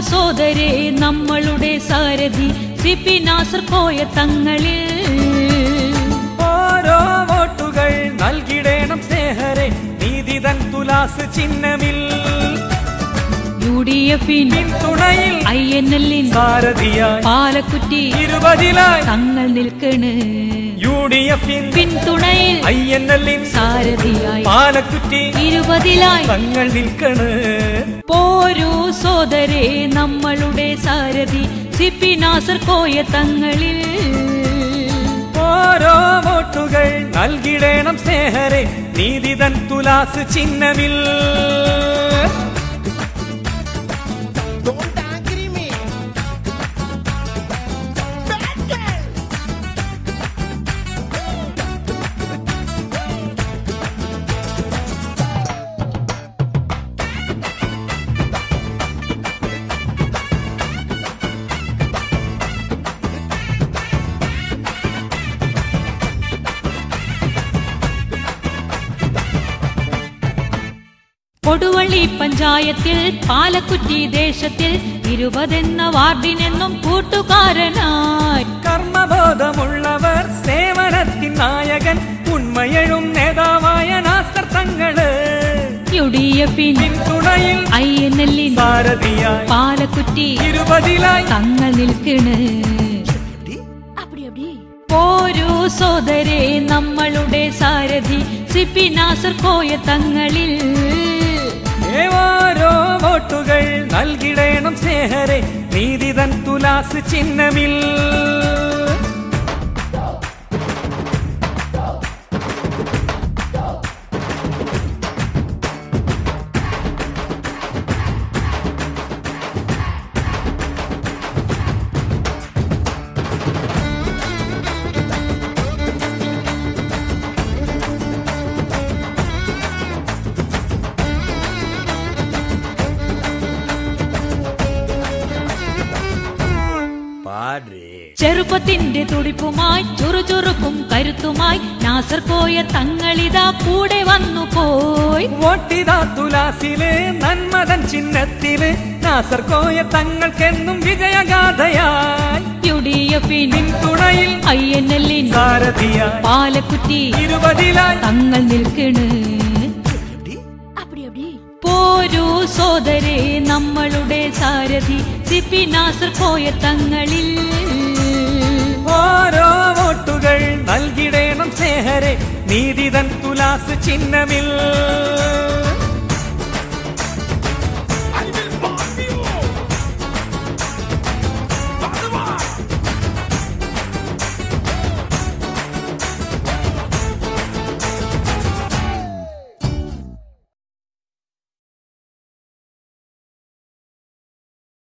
സോദരേ നമ്മളുടെ സാരഥി സിപി നാസർ കോയ തങ്ങളിൽ ഓരോ വോട്ടുകൾ നൽകിടേണം സ്നേഹരെ നീതിതൻ തുലാസ് ചിഹ്നമിൽ UDF-ൻ പിന്തുണയിൽ INL-ൻ സാരഥിയായി പാലക്കുറ്റി 20-ലായി തങ്ങൾ നിൽക്കണ് UDF-ൻ പിന്തുണയിൽ INL-ൻ സാരഥിയായി പാലക്കുറ്റി 20-ലായി തങ്ങൾ നിൽക്കണ് പോരൂ സോദരേ നമ്മളുടെ സാരഥി സിപി നാസർ കോയ തങ്ങളിൽ ഓരോ വോട്ടുകൾ നൽകിടേണം സ്നേഹരെ നീതിതൻ തുലാസ് ചിഹ്നമിൽ കൊടുവള്ളി പഞ്ചായത്തിൽ പാലക്കുറ്റി ദേശത്തിൽ 20 എന്ന വാർഡിനെന്നും കൂട്ടുകാരനായി കർമ്മബോധമുള്ളവർ സേവനത്തിൻ നായകൻ ഉണ്മയഴും നേതാവായ നാസർ തങ്ങള് UDF-ൻ പിന്തുണയിൽ INL-ൻ സാരഥിയായി പാലക്കുറ്റി 20-ലായി തങ്ങൾ നിൽക്കണ് പോരൂ സോദരേ നമ്മളുടെ സാരഥി സിപി നാസർ കോയ തങ്ങളിൽ ഓരോ വോട്ടുകൾ നൽകിടേണം സ്നേഹരെ നീതിതൻ തുലാസ് ചിഹ്നമിൽ ചെറുപ്പത്തിന്റെ തുടിപ്പുമായി ചുറുചുറുക്കും കരുത്തുമായി നാസർ കോയ തങ്ങളിതാ കൂടെ വന്നു പോയി വോട്ടിതാ തുലാസില് നന്മതൻ ചിഹ്നത്തില് നാസർ കോയ തങ്ങൾക്കെന്നും വിജയഗാഥയായി UDF-ൻ പിന്തുണയിൽ INL-ൻ സാരഥിയായി പാലക്കുറ്റി 20-ലായി തങ്ങൾ നിൽക്കണ് പോരൂ സോദരേ നമ്മളുടെ സാരഥി സിപി നാസർ കോയ തങ്ങളിൽ ഓരോ വോട്ടുകൾ നൽകിടേണം സ്നേഹരെ നീതിതൻ തുലാസ് ചിഹ്നമിൽ